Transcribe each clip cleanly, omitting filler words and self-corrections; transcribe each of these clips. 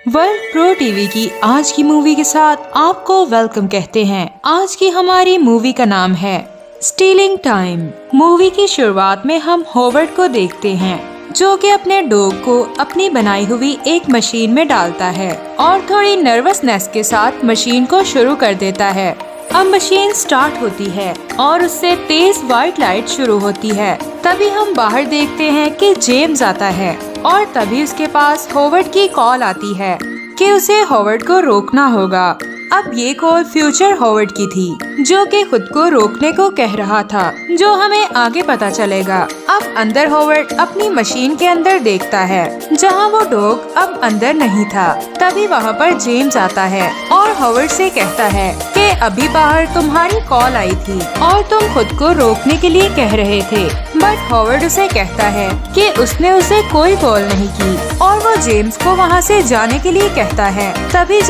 World pro TV की आज की मूवी के साथ आपको वेलकम कहते हैं। आज की हमारी मूवी का नाम है स्टीलिंग टाइम। मूवी की शुरुआत में हम हॉवर्ड को देखते हैं जो कि अपने डॉग को अपनी बनाई हुई एक मशीन में डालता है और थोड़ी नर्वसनेस के साथ मशीन को शुरू कर देता है। अब मशीन स्टार्ट होती है और उससे तेज व्हाइट लाइट शुरू होती है। तभी हम बाहर देखते हैं कि जेम्स आता है और तभी उसके पास हॉवर्ड की कॉल आती है कि उसे हॉवर्ड को रोकना होगा। अब ये कॉल फ्यूचर हॉवर्ड की थी जो कि खुद को रोकने को कह रहा था, जो हमें आगे पता चलेगा। अब अंदर हॉवर्ड अपनी मशीन के अंदर देखता है जहां वो डॉग अब अंदर नहीं था। तभी वहां पर जेम्स आता है और हॉवर्ड से कहता है कि अभी बाहर तुम्हारी कॉल आई थी और तुम खुद को रोकने के लिए कह रहे थे। बट हॉवर्ड उसे कहता है कि उसने उसे कोई कॉल नहीं की और वो जेम्स को वहाँ से जाने के लिए कहता है। तभी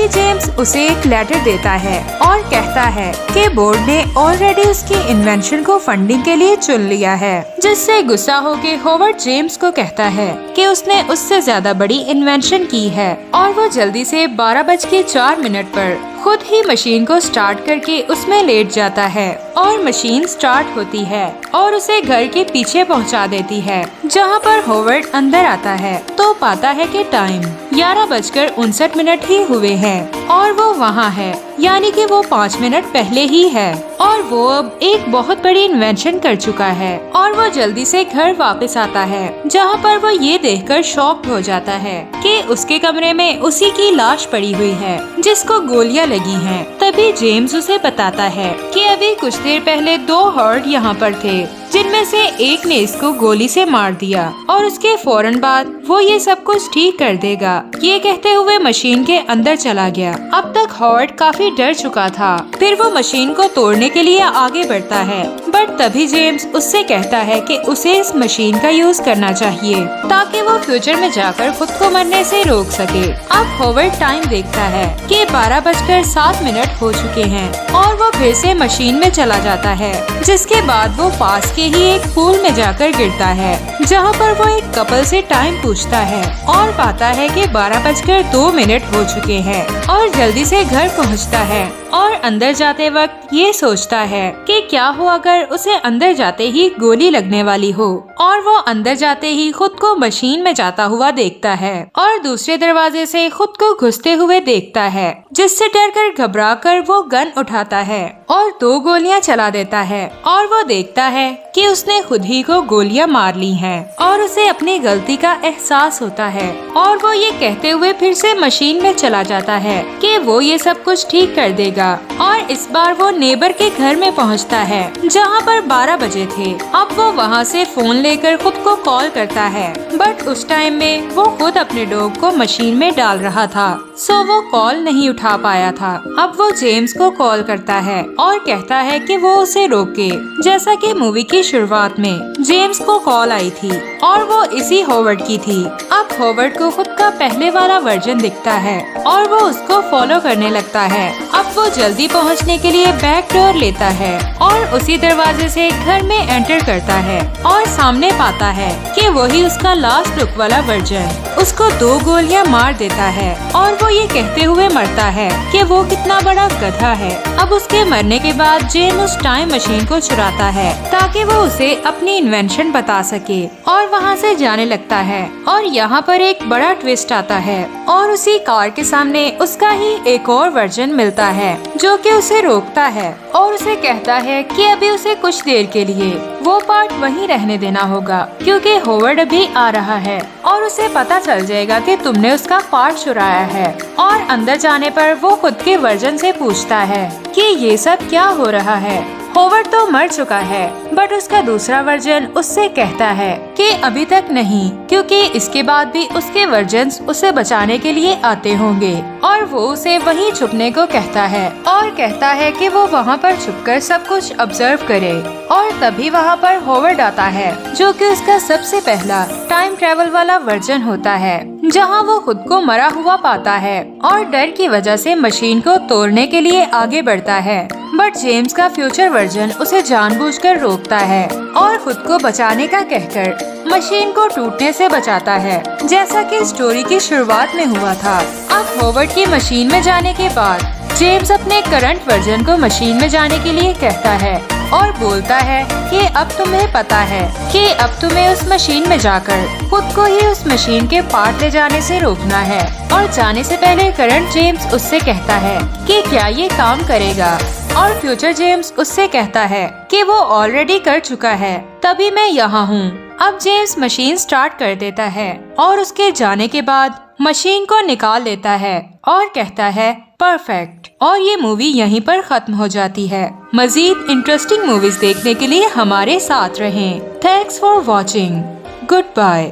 जेम्स उसे एक लेटर देता है और कहता है कि बोर्ड ने ऑलरेडी उसकी इन्वेंशन को फंडिंग के लिए चुन लिया है। जिससे गुस्सा होके हॉवर्ड जेम्स को कहता है कि उसने उससे ज्यादा बड़ी इन्वेंशन की है और वो जल्दी से 12:04 पर खुद ही मशीन को स्टार्ट करके उसमें लेट जाता है और मशीन स्टार्ट होती है और उसे घर के पीछे पहुंचा देती है। जहां पर हॉवर्ड अंदर आता है तो पाता है कि टाइम 11:59 ही हुए हैं और वो वहां है, यानी कि वो 5 मिनट पहले ही है और वो अब एक बहुत बड़ी इन्वेंशन कर चुका है। और वो जल्दी से घर वापस आता है जहां पर वो ये देखकर शॉक्ड हो जाता है कि उसके कमरे में उसी की लाश पड़ी हुई है जिसको गोलियां लगी हैं। तभी जेम्स उसे बताता है कि अभी कुछ देर पहले 2 हॉवर्ड यहाँ पर थे जिनमें से एक ने इसको गोली से मार दिया और उसके फौरन बाद वो ये सब कुछ ठीक कर देगा। ये कहते हुए मशीन के अंदर चला गया। अब तक हॉवर्ड काफी डर चुका था। फिर वो मशीन को तोड़ने के लिए आगे बढ़ता है बट तभी जेम्स उससे कहता है कि उसे इस मशीन का यूज करना चाहिए ताकि वो फ्यूचर में जाकर खुद को मरने से रोक सके। अब हॉवर्ड टाइम देखता है कि 12:07 हो चुके हैं और वो फिर से मशीन में चला जाता है। जिसके बाद वो पास के ही एक पूल में जाकर गिरता है जहां पर वो एक कपल से टाइम पूछता है और पाता है कि 12:02 हो चुके हैं और जल्दी से घर पहुंचता है और अंदर जाते वक्त ये सोचता है कि क्या हो अगर उसे अंदर जाते ही गोली लगने वाली हो। और वो अंदर जाते ही खुद को मशीन में जाता हुआ देखता है और दूसरे दरवाजे से खुद को घुसते हुए देखता है, जिससे डरकर घबराकर वो गन उठाता है और 2 गोलियां चला देता है और वो देखता है कि उसने खुद ही को गोलियां मार ली हैं और उसे अपनी गलती का एहसास होता है। और वो ये कहते हुए फिर से मशीन में चला जाता है कि वो ये सब कुछ ठीक कर देगा और इस बार वो नेबर के घर में पहुंचता है जहां पर 12 बजे थे। अब वो वहां से फोन लेकर खुद को कॉल करता है बट उस टाइम में वो खुद अपने डॉग को मशीन में डाल रहा था, सो वो कॉल नहीं उठा पाया था। अब वो जेम्स को कॉल करता है और कहता है कि वो उसे रोके। जैसा कि मूवी की शुरुआत में जेम्स को कॉल आई थी और वो इसी हॉवर्ड की थी। अब हॉवर्ड को खुद का पहले वाला वर्जन दिखता है और वो उसको फॉलो करने लगता है। अब वो जल्दी पहुंचने के लिए बैक डोर लेता है और उसी दरवाजे से घर में एंटर करता है और सामने पाता है कि वही उसका लास्ट लुक वाला वर्जन उसको 2 गोलियां मार देता है और वो ये कहते हुए मरता है कि वो कितना बड़ा गधा है। अब उसके मरने के बाद जेम उस टाइम मशीन को चुराता है ताकि वो उसे अपनी इन्वेंशन बता सके और वहाँ से जाने लगता है। और यहाँ पर एक बड़ा ट्विस्ट आता है और उसी कार के सामने उसका ही एक और वर्जन मिलता है जो कि उसे रोकता है और उसे कहता है कि अभी उसे कुछ देर के लिए वो पार्ट वहीं रहने देना होगा क्योंकि हॉवर्ड अभी आ रहा है और उसे पता चल जाएगा कि तुमने उसका पार्ट चुराया है। और अंदर जाने पर वो खुद के वर्जन से पूछता है कि ये सब क्या हो रहा है। हॉवर्ड तो मर चुका है बट उसका दूसरा वर्जन उससे कहता है कि अभी तक नहीं, क्योंकि इसके बाद भी उसके वर्जन्स उसे बचाने के लिए आते होंगे। और वो उसे वहीं छुपने को कहता है और कहता है कि वो वहाँ पर छुपकर सब कुछ ऑब्जर्व करे। और तभी वहाँ पर हॉवर्ड आता है जो कि उसका सबसे पहला टाइम ट्रेवल वाला वर्जन होता है, जहाँ वो खुद को मरा हुआ पाता है और डर की वजह से मशीन को तोड़ने के लिए आगे बढ़ता है। बट जेम्स का फ्यूचर वर्जन उसे जानबूझकर रोकता है और खुद को बचाने का कहकर मशीन को टूटने से बचाता है जैसा कि स्टोरी की शुरुआत में हुआ था। अब होवर्ड की मशीन में जाने के बाद जेम्स अपने करंट वर्जन को मशीन में जाने के लिए कहता है और बोलता है कि अब तुम्हें पता है कि अब तुम्हें उस मशीन में जाकर खुद को ही उस मशीन के पार्ट ले जाने से रोकना है। और जाने से पहले करंट जेम्स उससे कहता है कि क्या ये काम करेगा, और फ्यूचर जेम्स उससे कहता है कि वो ऑलरेडी कर चुका है, तभी मैं यहाँ हूँ। अब जेम्स मशीन स्टार्ट कर देता है और उसके जाने के बाद मशीन को निकाल लेता है और कहता है परफेक्ट। और ये मूवी यहीं पर खत्म हो जाती है। मजीद इंटरेस्टिंग मूवीज देखने के लिए हमारे साथ रहें। Thanks for watching. Good bye.